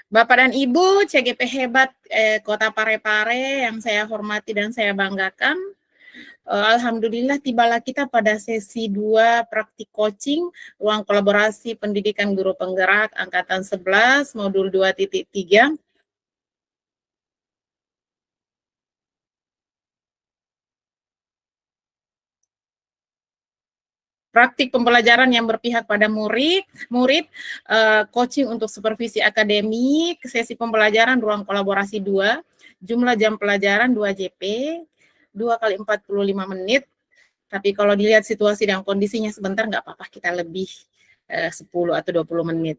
Bapak dan Ibu, CGP hebat Kota Parepare yang saya hormati dan saya banggakan. Alhamdulillah tibalah kita pada sesi 2 praktik coaching ruang kolaborasi pendidikan guru penggerak angkatan 11 modul 2.3. Praktik pembelajaran yang berpihak pada murid, coaching untuk supervisi akademik, sesi pembelajaran ruang kolaborasi 2, jumlah jam pelajaran 2 JP, 2 kali 45 menit, tapi kalau dilihat situasi dan kondisinya sebentar nggak apa-apa, kita lebih 10 atau 20 menit.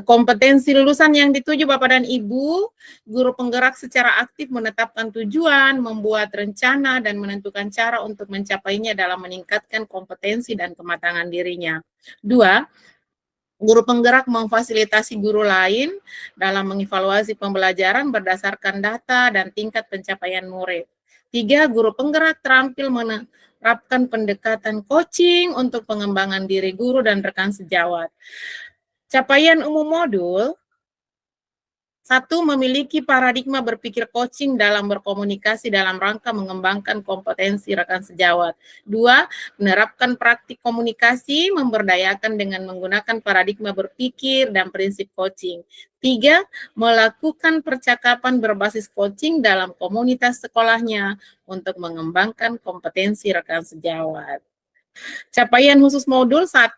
Kompetensi lulusan yang dituju Bapak dan Ibu, guru penggerak secara aktif menetapkan tujuan, membuat rencana, dan menentukan cara untuk mencapainya dalam meningkatkan kompetensi dan kematangan dirinya. 2, guru penggerak memfasilitasi guru lain dalam mengevaluasi pembelajaran berdasarkan data dan tingkat pencapaian murid. 3, guru penggerak terampil menerapkan pendekatan coaching untuk pengembangan diri guru dan rekan sejawat. Capaian umum modul 1. Memiliki paradigma berpikir coaching dalam berkomunikasi dalam rangka mengembangkan kompetensi rekan sejawat. 2. Menerapkan praktik komunikasi memberdayakan dengan menggunakan paradigma berpikir dan prinsip coaching. 3. Melakukan percakapan berbasis coaching dalam komunitas sekolahnya untuk mengembangkan kompetensi rekan sejawat. Capaian khusus modul 1.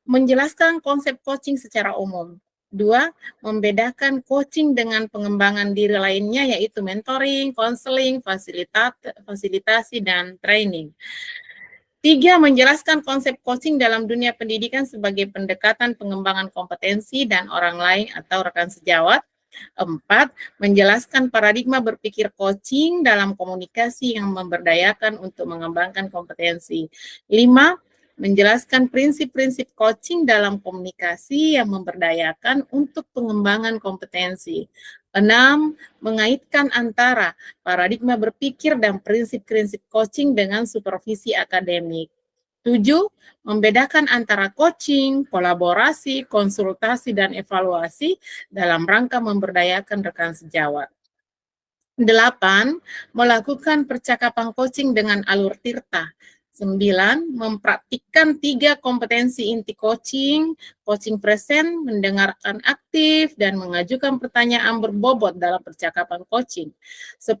Menjelaskan konsep coaching secara umum. 2. Membedakan coaching dengan pengembangan diri lainnya yaitu mentoring, konseling, fasilitasi, dan training. 3. Menjelaskan konsep coaching dalam dunia pendidikan sebagai pendekatan pengembangan kompetensi dan orang lain atau rekan sejawat. 4. Menjelaskan paradigma berpikir coaching dalam komunikasi yang memberdayakan untuk mengembangkan kompetensi. 5. Menjelaskan prinsip-prinsip coaching dalam komunikasi yang memberdayakan untuk pengembangan kompetensi. 6. Mengaitkan antara paradigma berpikir dan prinsip-prinsip coaching dengan supervisi akademik. 7. Membedakan antara coaching, kolaborasi, konsultasi, dan evaluasi dalam rangka memberdayakan rekan sejawat. 8. Melakukan percakapan coaching dengan alur tirta. 9. Mempraktikkan 3 kompetensi inti coaching present, mendengarkan aktif, dan mengajukan pertanyaan berbobot dalam percakapan coaching. 10.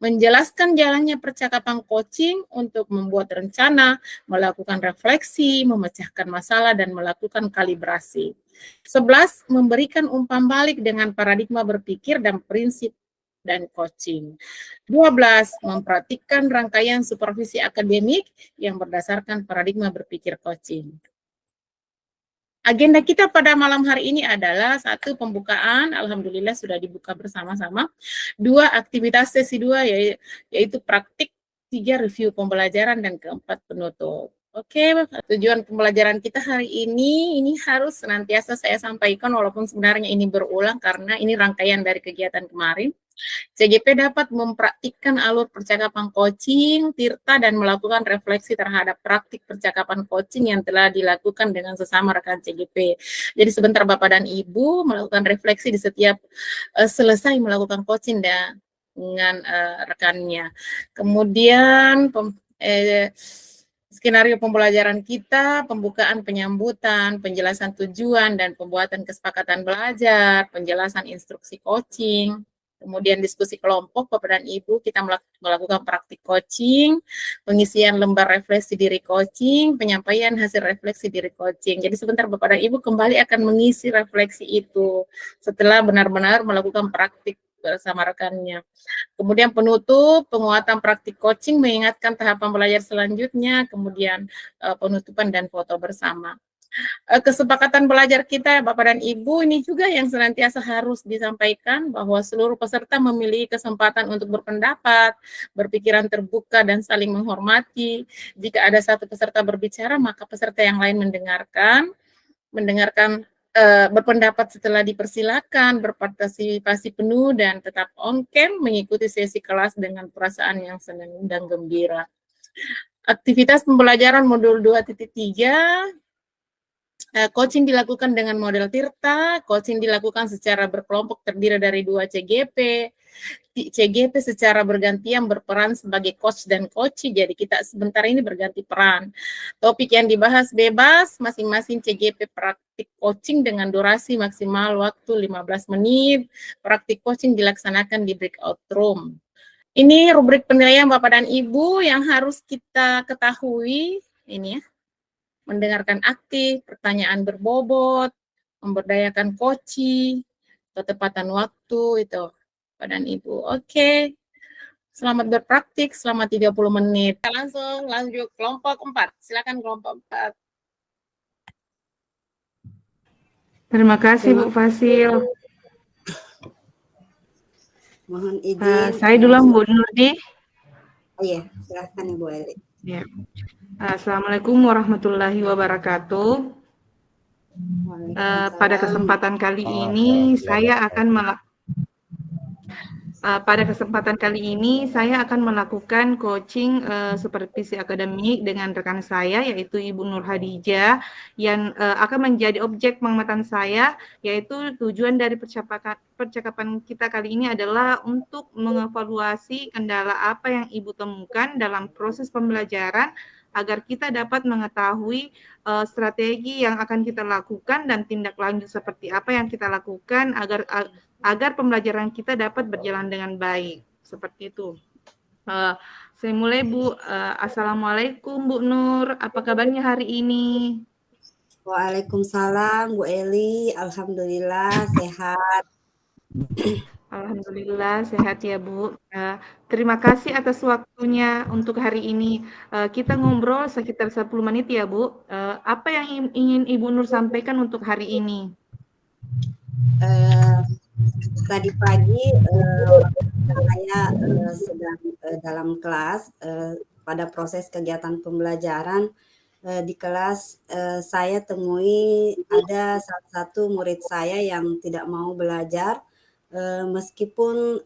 Menjelaskan jalannya percakapan coaching untuk membuat rencana, melakukan refleksi, memecahkan masalah, dan melakukan kalibrasi. 11. Memberikan umpan balik dengan paradigma berpikir dan prinsip dan coaching. 12. Mempraktikkan rangkaian supervisi akademik yang berdasarkan paradigma berpikir coaching. Agenda kita pada malam hari ini adalah 1. Pembukaan, alhamdulillah sudah dibuka bersama-sama. 2. Aktivitas sesi 2 yaitu praktik. 3. Review pembelajaran, dan 4. Penutup. Oke, tujuan pembelajaran kita hari ini harus senantiasa saya sampaikan walaupun sebenarnya ini berulang karena ini rangkaian dari kegiatan kemarin. CGP dapat mempraktikkan alur percakapan coaching, tirta, dan melakukan refleksi terhadap praktik percakapan coaching yang telah dilakukan dengan sesama rekan CGP. Jadi sebentar Bapak dan Ibu melakukan refleksi di setiap selesai melakukan coaching dengan rekannya. Kemudian skenario pembelajaran kita, pembukaan, penyambutan, penjelasan tujuan, dan pembuatan kesepakatan belajar, penjelasan instruksi coaching. Kemudian diskusi kelompok, Bapak dan Ibu, kita melakukan praktik coaching, pengisian lembar refleksi diri coaching, penyampaian hasil refleksi diri coaching. Jadi sebentar Bapak dan Ibu kembali akan mengisi refleksi itu setelah benar-benar melakukan praktik bersama rekannya. Kemudian penutup, penguatan praktik coaching, mengingatkan tahapan belajar selanjutnya, kemudian penutupan dan foto bersama. Kesepakatan belajar kita Bapak dan Ibu ini juga yang senantiasa harus disampaikan bahwa seluruh peserta memiliki kesempatan untuk berpendapat, berpikiran terbuka, dan saling menghormati. Jika ada satu peserta berbicara, maka peserta yang lain mendengarkan berpendapat setelah dipersilakan, berpartisipasi penuh, dan tetap on cam mengikuti sesi kelas dengan perasaan yang senang dan gembira. Aktivitas pembelajaran modul 2.3 Coaching dilakukan dengan model Tirta, coaching dilakukan secara berkelompok terdiri dari 2 CGP. CGP secara bergantian berperan sebagai coach dan coachee, jadi kita sebentar ini berganti peran. Topik yang dibahas bebas, masing-masing CGP praktik coaching dengan durasi maksimal waktu 15 menit. Praktik coaching dilaksanakan di breakout room. Ini rubrik penilaian Bapak dan Ibu yang harus kita ketahui, ini ya. Mendengarkan aktif, pertanyaan berbobot, memberdayakan coaching, ketepatan waktu, itu Bapak dan Ibu. Oke. Selamat berpraktik selama 30 menit. Kita langsung lanjut kelompok 4. Silakan kelompok 4. Terima kasih Bu Fasil. Mohon izin. Saya dulu Bu Nurdi. Iya, silahkan Ibu Eli. Ya. Assalamualaikum warahmatullahi wabarakatuh. Pada kesempatan kali ini saya akan melakukan coaching supervisi akademik dengan rekan saya, yaitu Ibu Nur Hadijah, yang akan menjadi objek pengamatan saya, yaitu tujuan dari percakapan kita kali ini adalah untuk mengevaluasi kendala apa yang Ibu temukan dalam proses pembelajaran, agar kita dapat mengetahui strategi yang akan kita lakukan dan tindak lanjut seperti apa yang kita lakukan agar pembelajaran kita dapat berjalan dengan baik. Seperti itu. Saya mulai Bu. Assalamualaikum Bu Nur, apa kabarnya hari ini? Waalaikumsalam Bu Eli, alhamdulillah sehat. Alhamdulillah sehat ya Bu. Terima kasih atas waktunya untuk hari ini. Kita ngobrol sekitar 10 menit ya Bu. Apa yang ingin Ibu Nur sampaikan untuk hari ini? Tadi pagi saya sedang dalam kelas pada proses kegiatan pembelajaran. Di kelas saya temui ada salah satu murid saya yang tidak mau belajar, meskipun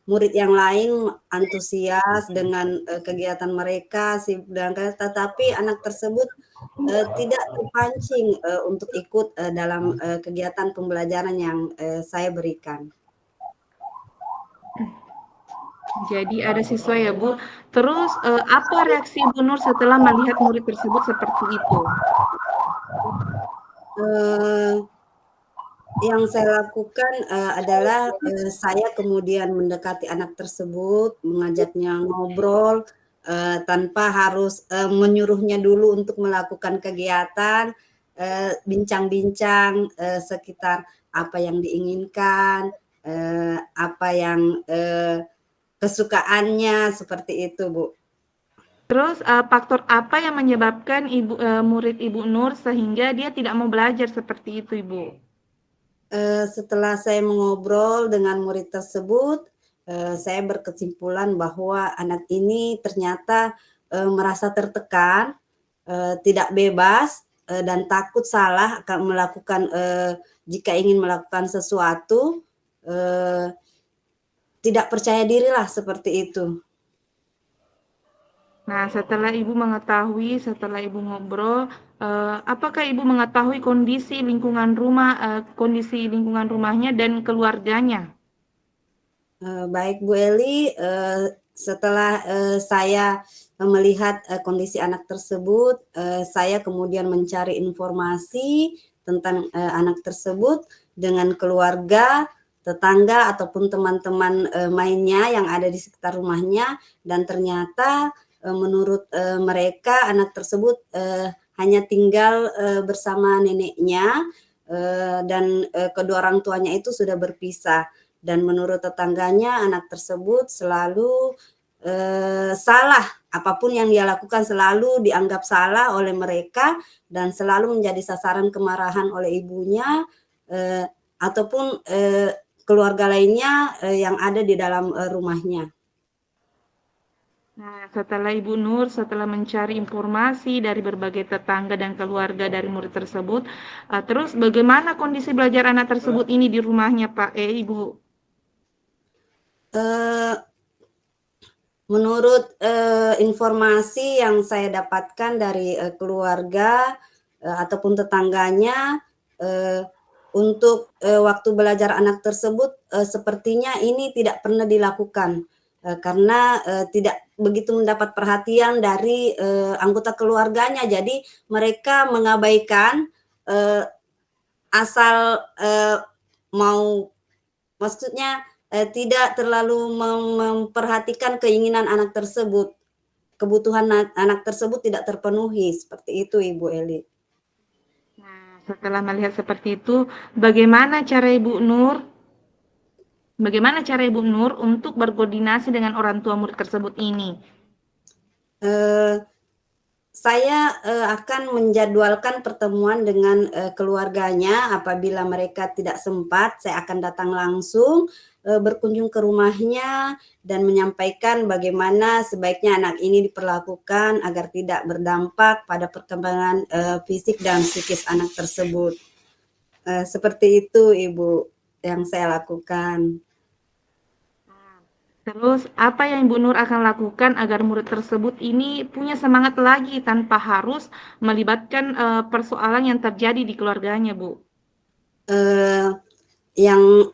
murid yang lain antusias dengan kegiatan mereka, tetapi anak tersebut tidak terpancing untuk ikut dalam kegiatan pembelajaran yang saya berikan. Jadi ada siswa ya Bu. Terus apa reaksi Bu Nur setelah melihat murid tersebut seperti itu? Yang saya lakukan adalah saya kemudian mendekati anak tersebut, mengajaknya ngobrol tanpa harus menyuruhnya dulu untuk melakukan kegiatan, bincang-bincang sekitar apa yang diinginkan, apa yang kesukaannya, seperti itu Bu. Terus faktor apa yang menyebabkan murid Ibu Nur sehingga dia tidak mau belajar seperti itu Ibu? Setelah saya mengobrol dengan murid tersebut, saya berkesimpulan bahwa anak ini ternyata merasa tertekan, tidak bebas, dan takut salah akan melakukan jika ingin melakukan sesuatu, tidak percaya diri lah, seperti itu. Nah, setelah Ibu mengetahui, setelah Ibu ngobrol, apakah Ibu mengetahui kondisi lingkungan rumahnya dan keluarganya? Baik Bu Eli, setelah saya melihat kondisi anak tersebut, saya kemudian mencari informasi tentang anak tersebut dengan keluarga, tetangga ataupun teman-teman mainnya yang ada di sekitar rumahnya, dan ternyata menurut mereka anak tersebut hanya tinggal bersama neneknya dan kedua orang tuanya itu sudah berpisah. Dan menurut tetangganya anak tersebut selalu salah, apapun yang dia lakukan selalu dianggap salah oleh mereka dan selalu menjadi sasaran kemarahan oleh ibunya ataupun keluarga lainnya yang ada di dalam rumahnya. Nah, setelah Ibu Nur, setelah mencari informasi dari berbagai tetangga dan keluarga dari murid tersebut, terus bagaimana kondisi belajar anak tersebut ini di rumahnya, Pak? Ibu? Menurut informasi yang saya dapatkan dari keluarga, ataupun tetangganya untuk waktu belajar anak tersebut sepertinya ini tidak pernah dilakukan karena tidak begitu mendapat perhatian dari anggota keluarganya. Jadi mereka mengabaikan asal mau, maksudnya tidak terlalu memperhatikan keinginan anak tersebut. Kebutuhan anak tersebut tidak terpenuhi, seperti itu Ibu Eli. Nah, setelah melihat seperti itu, bagaimana cara Ibu Nur untuk berkoordinasi dengan orang tua murid tersebut ini? Saya akan menjadwalkan pertemuan dengan keluarganya. Apabila mereka tidak sempat, saya akan datang langsung berkunjung ke rumahnya dan menyampaikan bagaimana sebaiknya anak ini diperlakukan agar tidak berdampak pada perkembangan fisik dan psikis anak tersebut. Seperti itu Ibu yang saya lakukan. Terus, apa yang Ibu Nur akan lakukan agar murid tersebut ini punya semangat lagi tanpa harus melibatkan persoalan yang terjadi di keluarganya, Bu? Yang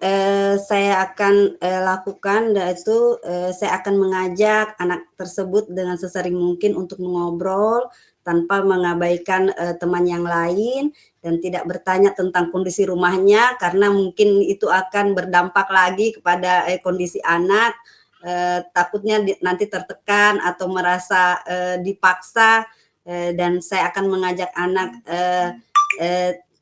saya akan lakukan yaitu saya akan mengajak anak tersebut dengan sesering mungkin untuk mengobrol tanpa mengabaikan teman yang lain dan tidak bertanya tentang kondisi rumahnya karena mungkin itu akan berdampak lagi kepada kondisi anak. Takutnya nanti tertekan atau merasa dipaksa, dan saya akan mengajak anak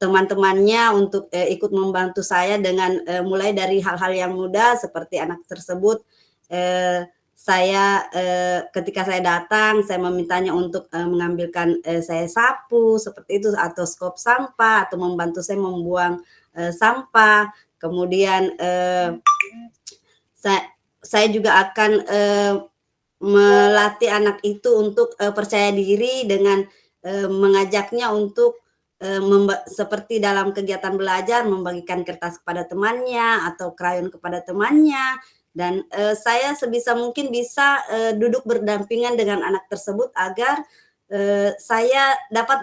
teman-temannya untuk ikut membantu saya dengan mulai dari hal-hal yang mudah seperti anak tersebut. Saya ketika saya datang, saya memintanya untuk mengambilkan saya sapu seperti itu atau skop sampah atau membantu saya membuang sampah. Kemudian saya juga akan melatih anak itu untuk percaya diri dengan mengajaknya untuk seperti dalam kegiatan belajar membagikan kertas kepada temannya atau krayon kepada temannya, dan saya sebisa mungkin bisa duduk berdampingan dengan anak tersebut agar saya dapat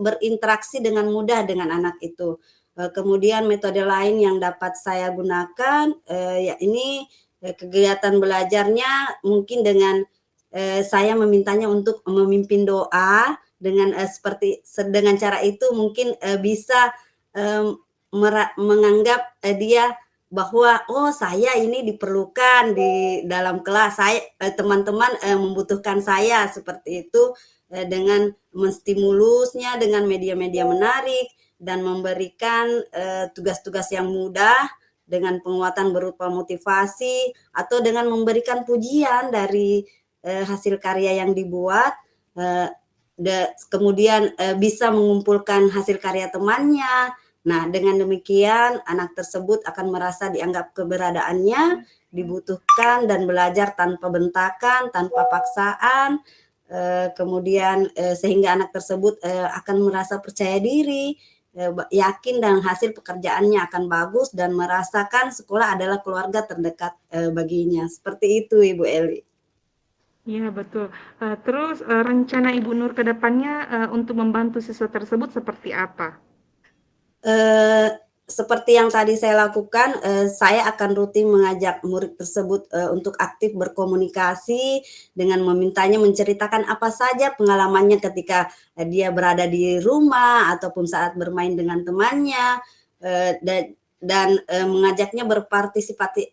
berinteraksi dengan mudah dengan anak itu. Kemudian metode lain yang dapat saya gunakan ya ini kegiatan belajarnya mungkin dengan saya memintanya untuk memimpin doa dengan dengan cara itu mungkin bisa menganggap dia bahwa oh saya ini diperlukan di dalam kelas, saya teman-teman membutuhkan saya seperti itu, dengan menstimulusnya dengan media-media menarik dan memberikan tugas-tugas yang mudah dengan penguatan berupa motivasi atau dengan memberikan pujian dari hasil karya yang dibuat. Kemudian bisa mengumpulkan hasil karya temannya. Nah, dengan demikian anak tersebut akan merasa dianggap keberadaannya, dibutuhkan dan belajar tanpa bentakan, tanpa paksaan. Kemudian sehingga anak tersebut akan merasa percaya diri, yakin dan hasil pekerjaannya akan bagus dan merasakan sekolah adalah keluarga terdekat baginya. Seperti itu Ibu Eli. Iya, betul. Terus rencana Ibu Nur ke depannya untuk membantu siswa tersebut seperti apa? Seperti yang tadi saya lakukan, saya akan rutin mengajak murid tersebut untuk aktif berkomunikasi dengan memintanya menceritakan apa saja pengalamannya ketika dia berada di rumah ataupun saat bermain dengan temannya, dan mengajaknya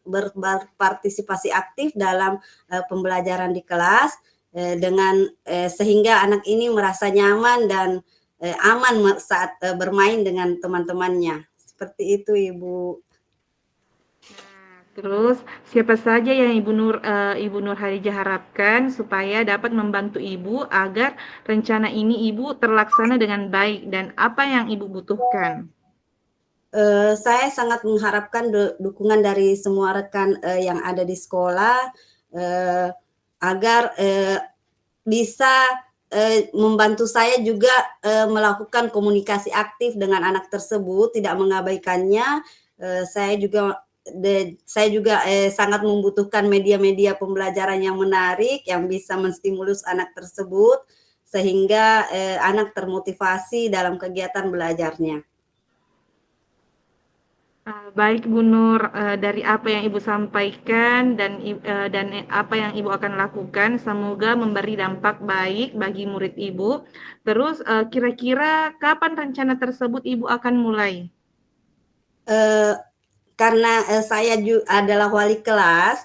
berpartisipasi aktif dalam pembelajaran di kelas, dengan sehingga anak ini merasa nyaman dan aman saat bermain dengan teman-temannya. Seperti itu Ibu. Terus siapa saja yang Ibu Nur Hadijah harapkan supaya dapat membantu Ibu agar rencana ini Ibu terlaksana dengan baik dan apa yang Ibu butuhkan? Saya sangat mengharapkan dukungan dari semua rekan yang ada di sekolah agar bisa membantu saya juga melakukan komunikasi aktif dengan anak tersebut, tidak mengabaikannya. Saya juga sangat membutuhkan media-media pembelajaran yang menarik yang bisa menstimulus anak tersebut sehingga anak termotivasi dalam kegiatan belajarnya. Baik Bu Nur, dari apa yang Ibu sampaikan dan apa yang Ibu akan lakukan, semoga memberi dampak baik bagi murid Ibu. Terus kira-kira kapan rencana tersebut Ibu akan mulai? Karena saya adalah wali kelas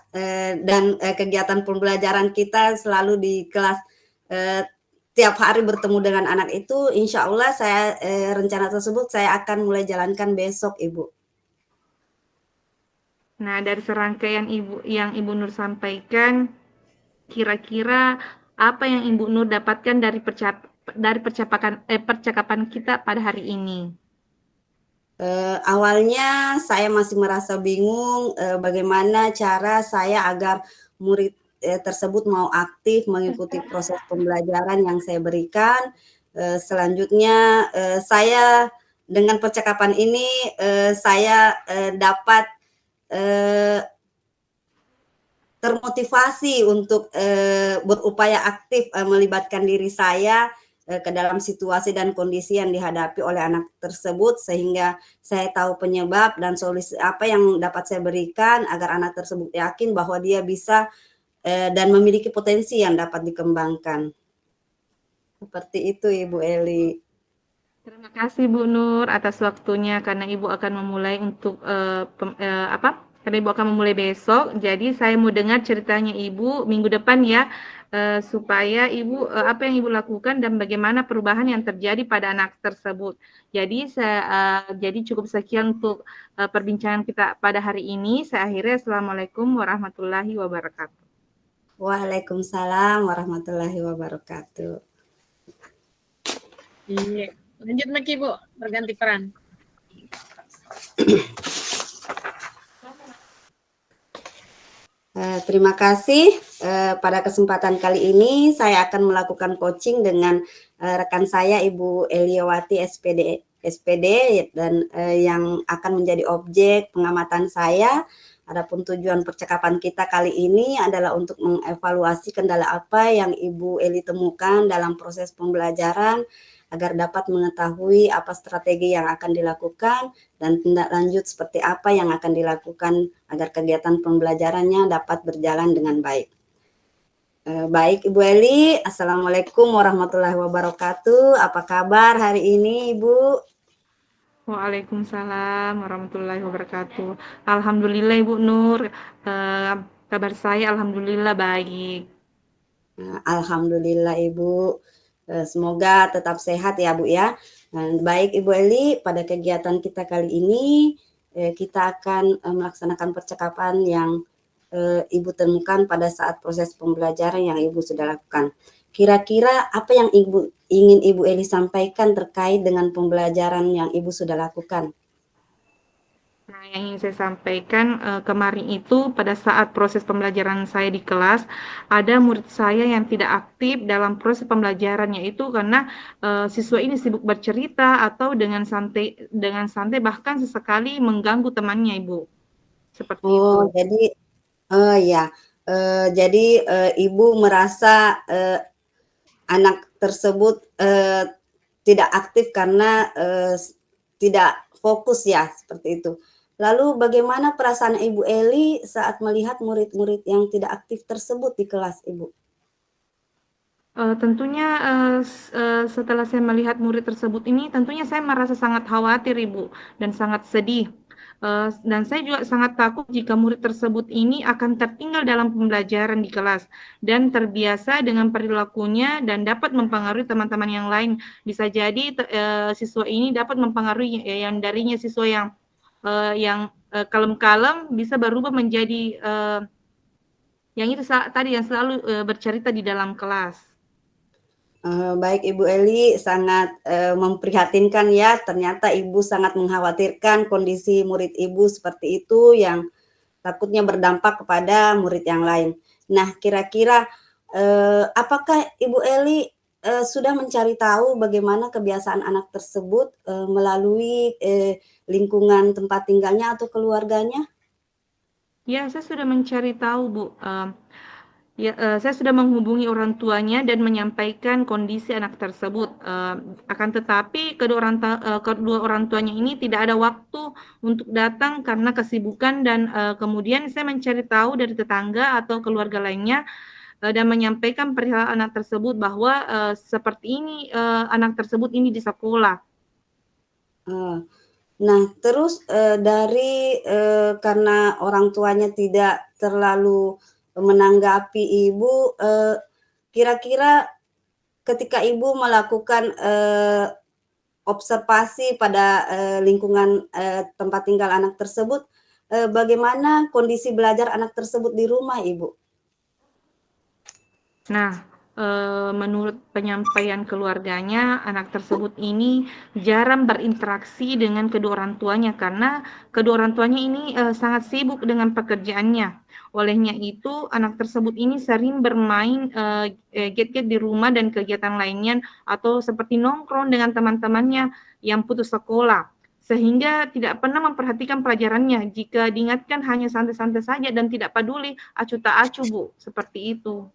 dan kegiatan pembelajaran kita selalu di kelas tiap hari bertemu dengan anak itu, insya Allah saya rencana tersebut saya akan mulai jalankan besok, Ibu. Nah, dari serangkaian yang Ibu Nur sampaikan, kira-kira apa yang Ibu Nur dapatkan dari percakapan kita pada hari ini? Awalnya saya masih merasa bingung bagaimana cara saya agar murid tersebut mau aktif mengikuti proses pembelajaran yang saya berikan. Selanjutnya saya dengan percakapan ini saya dapat termotivasi untuk berupaya aktif melibatkan diri saya ke dalam situasi dan kondisi yang dihadapi oleh anak tersebut, sehingga saya tahu penyebab dan solusi apa yang dapat saya berikan agar anak tersebut yakin bahwa dia bisa dan memiliki potensi yang dapat dikembangkan. Seperti itu Ibu Eli. Terima kasih Bu Nur atas waktunya, karena Ibu akan memulai karena Ibu akan memulai besok. Jadi saya mau dengar ceritanya Ibu minggu depan ya, supaya Ibu apa yang Ibu lakukan dan bagaimana perubahan yang terjadi pada anak tersebut. Jadi jadi cukup sekian untuk perbincangan kita pada hari ini. Saya akhiri. Assalamualaikum warahmatullahi wabarakatuh. Waalaikumsalam warahmatullahi wabarakatuh. Iya. Lanjut Maki Bu, berganti peran. Terima kasih. Pada kesempatan kali ini saya akan melakukan coaching dengan rekan saya Ibu Eliawati SPD dan yang akan menjadi objek pengamatan saya. Adapun tujuan percakapan kita kali ini adalah untuk mengevaluasi kendala apa yang Ibu Eli temukan dalam proses pembelajaran agar dapat mengetahui apa strategi yang akan dilakukan dan tindak lanjut seperti apa yang akan dilakukan agar kegiatan pembelajarannya dapat berjalan dengan baik. Baik Ibu Eli, Assalamualaikum warahmatullahi wabarakatuh. Apa kabar hari ini Ibu? Waalaikumsalam warahmatullahi wabarakatuh. Alhamdulillah Ibu Nur, kabar saya alhamdulillah baik. Alhamdulillah Ibu. Semoga tetap sehat ya Bu ya. Baik Ibu Eli, pada kegiatan kita kali ini kita akan melaksanakan percakapan yang Ibu temukan pada saat proses pembelajaran yang Ibu sudah lakukan. Kira-kira apa yang ingin Ibu Eli sampaikan terkait dengan pembelajaran yang Ibu sudah lakukan? Nah, yang ingin saya sampaikan kemarin itu pada saat proses pembelajaran saya di kelas, ada murid saya yang tidak aktif dalam proses pembelajarannya itu karena siswa ini sibuk bercerita atau dengan santai bahkan sesekali mengganggu temannya, Ibu. Seperti itu. Jadi ya. Jadi Ibu merasa anak tersebut tidak aktif karena tidak fokus ya, seperti itu. Lalu bagaimana perasaan Ibu Eli saat melihat murid-murid yang tidak aktif tersebut di kelas Ibu? Tentunya setelah saya melihat murid tersebut ini, tentunya saya merasa sangat khawatir Ibu dan sangat sedih. Dan saya juga sangat takut jika murid tersebut ini akan tertinggal dalam pembelajaran di kelas dan terbiasa dengan perilakunya dan dapat mempengaruhi teman-teman yang lain. Bisa jadi siswa ini dapat mempengaruhi yang darinya siswa yang kalem-kalem bisa berubah menjadi yang itu tadi yang selalu bercerita di dalam kelas. Baik Ibu Eli, sangat memprihatinkan ya, ternyata Ibu sangat mengkhawatirkan kondisi murid Ibu seperti itu yang takutnya berdampak kepada murid yang lain. Nah, kira-kira apakah Ibu Eli sudah mencari tahu bagaimana kebiasaan anak tersebut melalui lingkungan tempat tinggalnya atau keluarganya? Ya, saya sudah mencari tahu, Bu. Ya, saya sudah menghubungi orang tuanya dan menyampaikan kondisi anak tersebut. Akan tetapi kedua orang tuanya ini tidak ada waktu untuk datang karena kesibukan dan kemudian saya mencari tahu dari tetangga atau keluarga lainnya dan menyampaikan perihal anak tersebut bahwa seperti ini anak tersebut ini di sekolah. Nah, terus dari karena orang tuanya tidak terlalu menanggapi Ibu, kira-kira ketika Ibu melakukan observasi pada lingkungan tempat tinggal anak tersebut, bagaimana kondisi belajar anak tersebut di rumah, Ibu? Nah, menurut penyampaian keluarganya, anak tersebut ini jarang berinteraksi dengan kedua orang tuanya karena kedua orang tuanya ini sangat sibuk dengan pekerjaannya. Olehnya itu, anak tersebut ini sering bermain gadget di rumah dan kegiatan lainnya atau seperti nongkrong dengan teman-temannya yang putus sekolah. Sehingga tidak pernah memperhatikan pelajarannya. Jika diingatkan hanya santai-santai saja dan tidak peduli, acuh tak acuh, Bu. Seperti itu.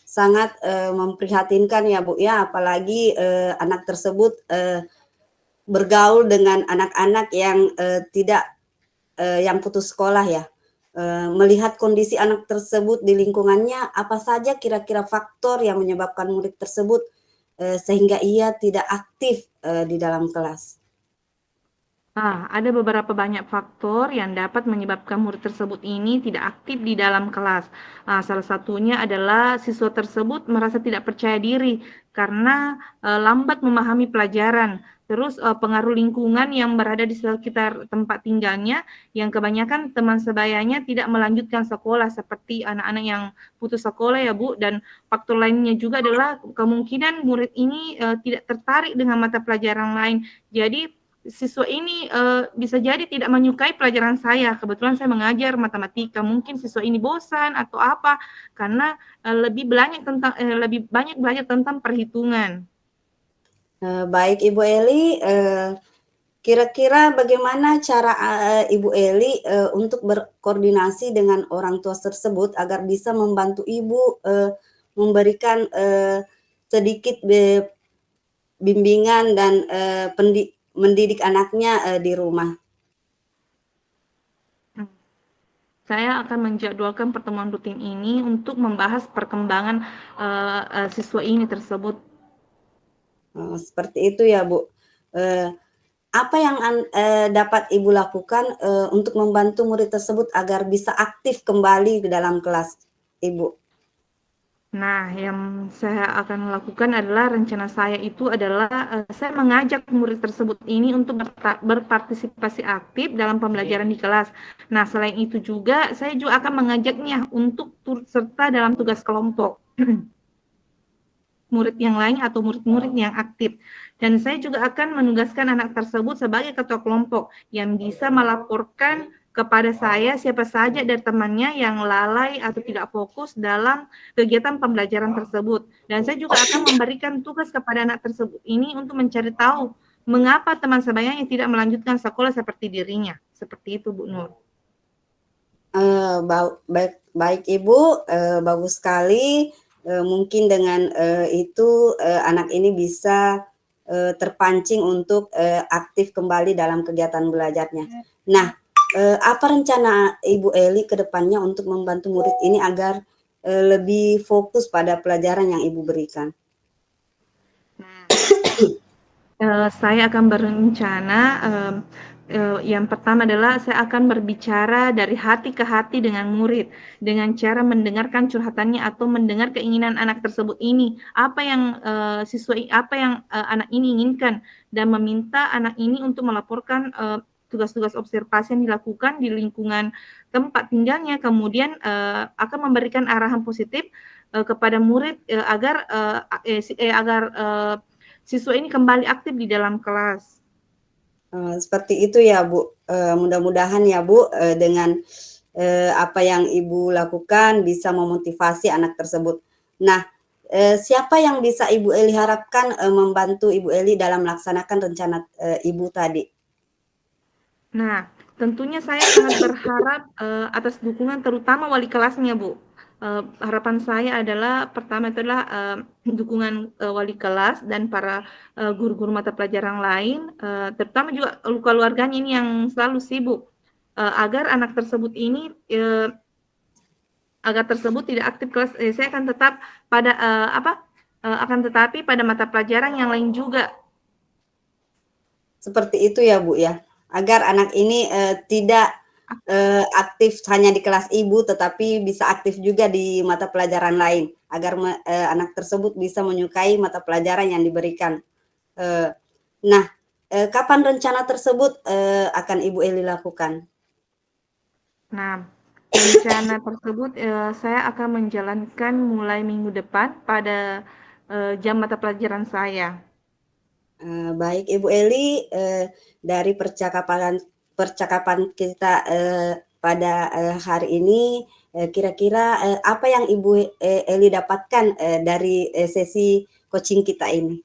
Sangat memprihatinkan ya Bu ya, apalagi anak tersebut bergaul dengan anak-anak yang tidak yang putus sekolah ya. Melihat kondisi anak tersebut di lingkungannya, apa saja kira-kira faktor yang menyebabkan murid tersebut sehingga ia tidak aktif di dalam kelas? Ada beberapa banyak faktor yang dapat menyebabkan murid tersebut ini tidak aktif di dalam kelas. Salah satunya adalah siswa tersebut merasa tidak percaya diri karena lambat memahami pelajaran. Terus pengaruh lingkungan yang berada di sekitar tempat tinggalnya, yang kebanyakan teman sebayanya tidak melanjutkan sekolah seperti anak-anak yang putus sekolah ya Bu. Dan faktor lainnya juga adalah kemungkinan murid ini tidak tertarik dengan mata pelajaran lain. Jadi siswa ini bisa jadi tidak menyukai pelajaran saya. Kebetulan saya mengajar matematika, mungkin siswa ini bosan atau apa karena lebih banyak belajar tentang perhitungan. Baik Ibu Eli, kira-kira bagaimana cara Ibu Eli untuk berkoordinasi dengan orang tua tersebut agar bisa membantu Ibu memberikan sedikit bimbingan dan mendidik anaknya di rumah? Saya akan menjadwalkan pertemuan rutin ini untuk membahas perkembangan siswa ini tersebut. Seperti itu ya Bu. Apa yang dapat Ibu lakukan untuk membantu murid tersebut agar bisa aktif kembali ke dalam kelas, Ibu? Nah, yang saya akan lakukan adalah rencana saya itu adalah saya mengajak murid tersebut ini untuk berpartisipasi aktif dalam pembelajaran di kelas. Nah, selain itu juga saya juga akan mengajaknya untuk turut serta dalam tugas kelompok murid yang lain atau murid-murid yang aktif. Dan saya juga akan menugaskan anak tersebut sebagai ketua kelompok yang bisa melaporkan kepada saya siapa saja dari temannya yang lalai atau tidak fokus dalam kegiatan pembelajaran tersebut. Dan saya juga akan memberikan tugas kepada anak tersebut ini untuk mencari tahu mengapa teman sebayanya tidak melanjutkan sekolah seperti dirinya. Seperti itu, Bu Nur. Baik Ibu, bagus sekali. Mungkin dengan itu anak ini bisa terpancing untuk aktif kembali dalam kegiatan belajarnya. Nah, apa rencana Ibu Eli ke depannya untuk membantu murid ini agar lebih fokus pada pelajaran yang Ibu berikan? Saya akan berencana yang pertama adalah saya akan berbicara dari hati ke hati dengan murid dengan cara mendengarkan curhatannya atau mendengar keinginan anak tersebut ini, apa yang anak ini inginkan dan meminta anak ini untuk melaporkan tugas-tugas observasi yang dilakukan di lingkungan tempat tinggalnya, kemudian akan memberikan arahan positif kepada murid agar siswa ini kembali aktif di dalam kelas. Seperti itu ya Bu, mudah-mudahan ya Bu dengan apa yang Ibu lakukan bisa memotivasi anak tersebut. Nah, siapa yang bisa Ibu Eli harapkan membantu Ibu Eli dalam melaksanakan rencana Ibu tadi? Nah, tentunya saya sangat berharap atas dukungan terutama wali kelasnya, Bu. harapan saya adalah pertama itu adalah dukungan wali kelas dan para guru-guru mata pelajaran lain, terutama juga keluarganya ini yang selalu sibuk, agar anak tersebut ini tidak aktif kelas. Saya akan tetap pada akan tetapi pada mata pelajaran yang lain juga. Seperti itu ya Bu ya, agar anak ini tidak aktif hanya di kelas ibu, tetapi bisa aktif juga di mata pelajaran lain, agar anak tersebut bisa menyukai mata pelajaran yang diberikan. Nah, kapan rencana tersebut akan Ibu Eli lakukan? Nah, rencana tersebut saya akan menjalankan mulai minggu depan pada jam mata pelajaran saya. Baik Ibu Eli, dari percakapan kita pada hari ini, kira-kira apa yang Ibu Eli dapatkan dari sesi coaching kita ini?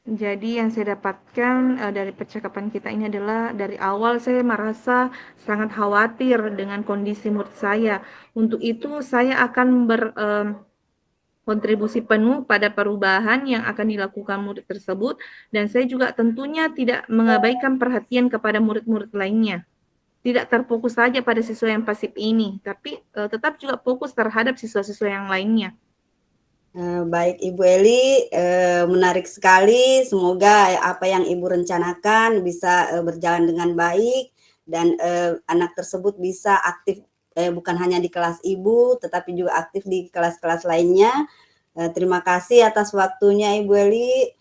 Jadi yang saya dapatkan dari percakapan kita ini adalah dari awal saya merasa sangat khawatir dengan kondisi murid saya. Untuk itu saya akan kontribusi penuh pada perubahan yang akan dilakukan murid tersebut, dan saya juga tentunya tidak mengabaikan perhatian kepada murid-murid lainnya. Tidak terfokus saja pada siswa yang pasif ini, tapi tetap juga fokus terhadap siswa-siswa yang lainnya. Baik Ibu Eli, menarik sekali. Semoga apa yang Ibu rencanakan bisa berjalan dengan baik dan anak tersebut bisa aktif bukan hanya di kelas Ibu, tetapi juga aktif di kelas-kelas lainnya. Terima kasih atas waktunya Ibu Eli.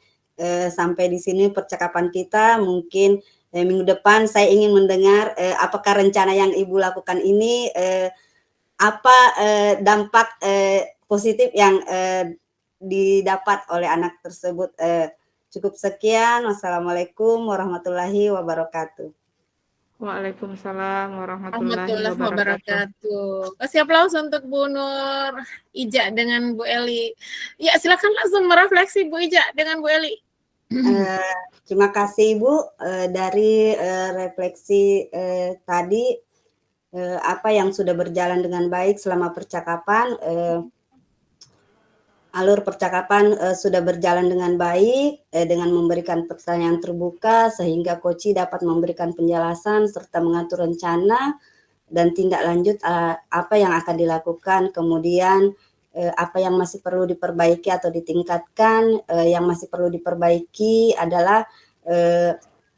Sampai di sini percakapan kita. Mungkin minggu depan saya ingin mendengar apakah rencana yang Ibu lakukan ini apa dampak positif yang didapat oleh anak tersebut. Cukup sekian. Wassalamualaikum warahmatullahi wabarakatuh. Waalaikumsalam warahmatullahi wabarakatuh. Wabarakatuh. Kasih aplaus untuk Bu Nur Ija dengan Bu Eli. Ya, silakan langsung merefleksi Bu Ija dengan Bu Eli. Terima kasih Ibu dari refleksi tadi, apa yang sudah berjalan dengan baik selama percakapan. Alur percakapan sudah berjalan dengan baik dengan memberikan pertanyaan terbuka sehingga Koci dapat memberikan penjelasan serta mengatur rencana dan tindak lanjut apa yang akan dilakukan, kemudian apa yang masih perlu diperbaiki atau ditingkatkan. Yang masih perlu diperbaiki adalah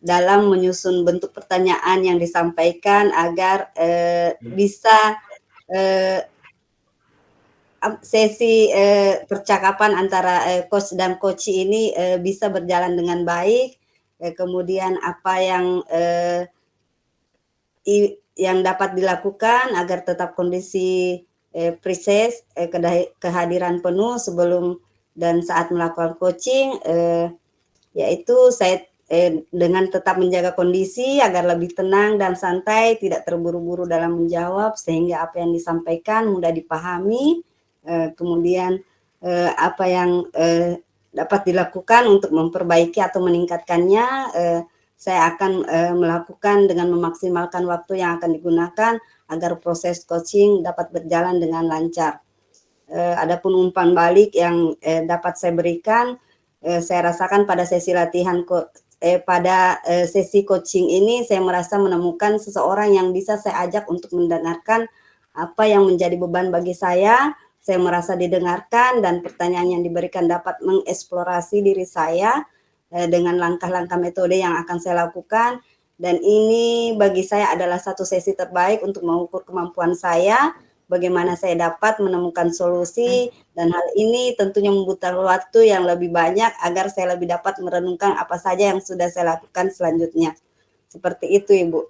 dalam menyusun bentuk pertanyaan yang disampaikan agar bisa sesi percakapan antara coach dan coach ini bisa berjalan dengan baik. Kemudian apa yang dapat dilakukan agar tetap kondisi preses kehadiran penuh sebelum dan saat melakukan coaching, yaitu saya dengan tetap menjaga kondisi agar lebih tenang dan santai, tidak terburu-buru dalam menjawab sehingga apa yang disampaikan mudah dipahami. Kemudian apa yang dapat dilakukan untuk memperbaiki atau meningkatkannya, saya akan melakukan dengan memaksimalkan waktu yang akan digunakan agar proses coaching dapat berjalan dengan lancar. Adapun umpan balik yang dapat saya berikan, saya rasakan pada sesi latihan pada sesi coaching ini saya merasa menemukan seseorang yang bisa saya ajak untuk mendengarkan apa yang menjadi beban bagi saya. Saya merasa didengarkan dan pertanyaan yang diberikan dapat mengeksplorasi diri saya dengan langkah-langkah metode yang akan saya lakukan. Dan ini bagi saya adalah satu sesi terbaik untuk mengukur kemampuan saya, bagaimana saya dapat menemukan solusi, dan hal ini tentunya membutuhkan waktu yang lebih banyak agar saya lebih dapat merenungkan apa saja yang sudah saya lakukan selanjutnya. Seperti itu, Ibu.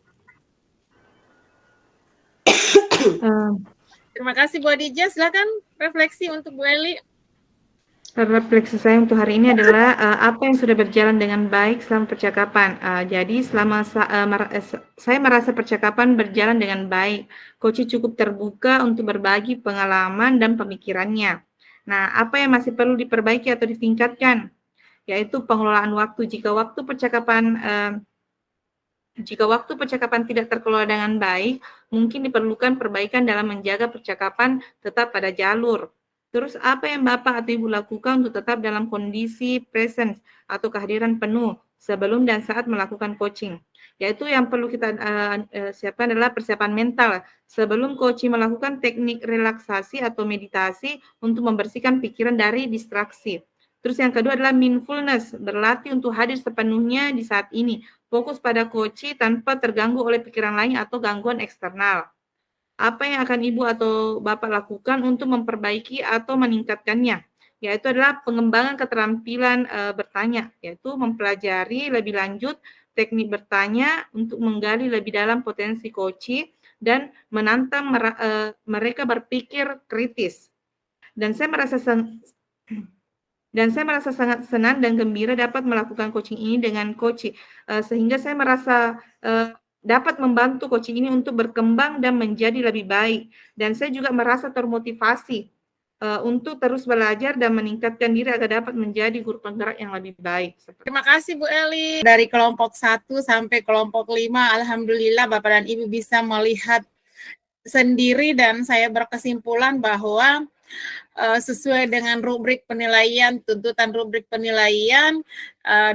Terima kasih Bu Adija. Silakan refleksi untuk Bu Eli. Refleksi saya untuk hari ini adalah apa yang sudah berjalan dengan baik selama percakapan. Jadi selama saya merasa percakapan berjalan dengan baik. Koci cukup terbuka untuk berbagi pengalaman dan pemikirannya. Nah, apa yang masih perlu diperbaiki atau ditingkatkan? Yaitu pengelolaan waktu. Jika waktu percakapan Jika waktu percakapan tidak terkelola dengan baik, mungkin diperlukan perbaikan dalam menjaga percakapan tetap pada jalur. Terus apa yang Bapak atau Ibu lakukan untuk tetap dalam kondisi presence atau kehadiran penuh sebelum dan saat melakukan coaching? Yaitu yang perlu kita siapkan adalah persiapan mental. Sebelum coaching melakukan teknik relaksasi atau meditasi untuk membersihkan pikiran dari distraksi. Terus yang kedua adalah mindfulness, berlatih untuk hadir sepenuhnya di saat ini, fokus pada coaching tanpa terganggu oleh pikiran lain atau gangguan eksternal. Apa yang akan Ibu atau Bapak lakukan untuk memperbaiki atau meningkatkannya? Yaitu adalah pengembangan keterampilan bertanya, yaitu mempelajari lebih lanjut teknik bertanya untuk menggali lebih dalam potensi coaching dan menantang mereka berpikir kritis. Dan saya merasa sangat senang dan gembira dapat melakukan coaching ini dengan coach, sehingga saya merasa dapat membantu coaching ini untuk berkembang dan menjadi lebih baik. Dan saya juga merasa termotivasi untuk terus belajar dan meningkatkan diri agar dapat menjadi guru penggerak yang lebih baik. Terima kasih Bu Eli. Dari kelompok 1 sampai kelompok 5, alhamdulillah Bapak dan Ibu bisa melihat sendiri dan saya berkesimpulan bahwa sesuai dengan rubrik penilaian, tuntutan rubrik penilaian,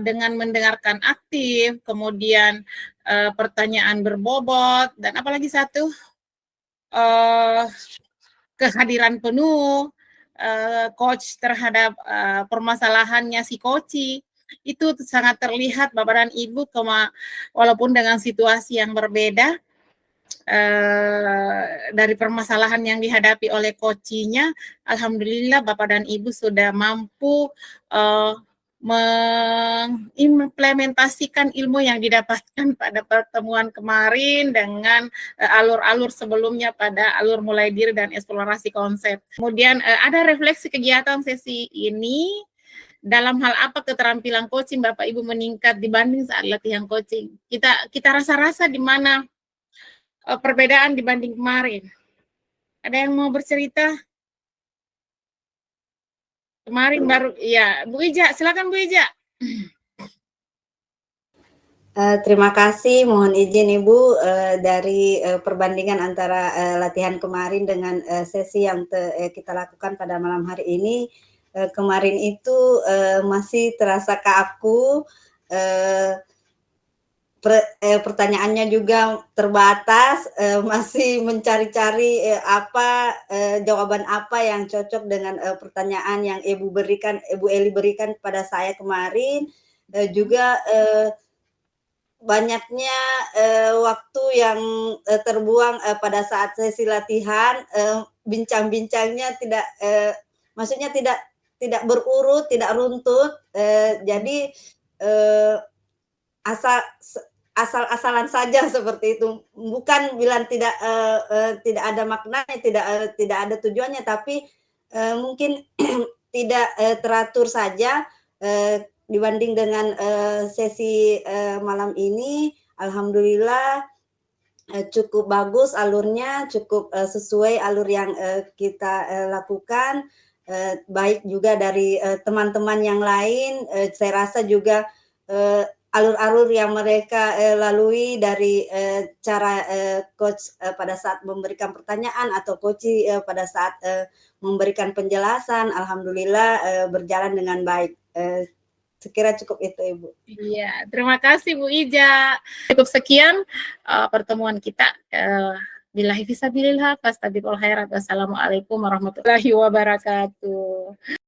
dengan mendengarkan aktif, kemudian pertanyaan berbobot, dan apalagi satu, kehadiran penuh, coach terhadap permasalahannya si coach, itu sangat terlihat Bapak dan Ibu, walaupun dengan situasi yang berbeda, dari permasalahan yang dihadapi oleh coachnya, alhamdulillah Bapak dan Ibu sudah mampu mengimplementasikan ilmu yang didapatkan pada pertemuan kemarin dengan alur-alur sebelumnya pada alur mulai diri dan eksplorasi konsep. Kemudian ada refleksi kegiatan sesi ini, dalam hal apa keterampilan coaching Bapak Ibu meningkat dibanding saat latihan coaching. Kita rasa-rasa di mana perbedaan dibanding kemarin. Ada yang mau bercerita? Kemarin baru, ya, Bu Ija, silakan Bu Ija. Terima kasih, mohon izin Ibu dari perbandingan antara latihan kemarin dengan sesi yang kita lakukan pada malam hari ini. Kemarin itu masih terasa ke aku, pertanyaannya juga terbatas, masih mencari-cari jawaban apa yang cocok dengan pertanyaan yang Ibu Eli berikan pada saya kemarin. Juga banyaknya waktu yang terbuang pada saat sesi latihan, bincang-bincangnya maksudnya tidak berurut, tidak runtut, jadi asal-asalan saja seperti itu. Bukan bilang tidak ada maknanya, tidak ada tujuannya, tapi mungkin tidak teratur saja dibanding dengan sesi malam ini. Alhamdulillah cukup bagus alurnya, cukup sesuai alur yang kita lakukan. Baik juga dari teman-teman yang lain, saya rasa juga alur-alur yang mereka lalui dari cara coach pada saat memberikan pertanyaan atau coach pada saat memberikan penjelasan, alhamdulillah berjalan dengan baik. Sekira cukup itu Ibu. Iya, terima kasih Bu Ija. Cukup sekian pertemuan kita. Billahi fisabilillah, fastabiqul khairat. Wassalamualaikum warahmatullahi wabarakatuh.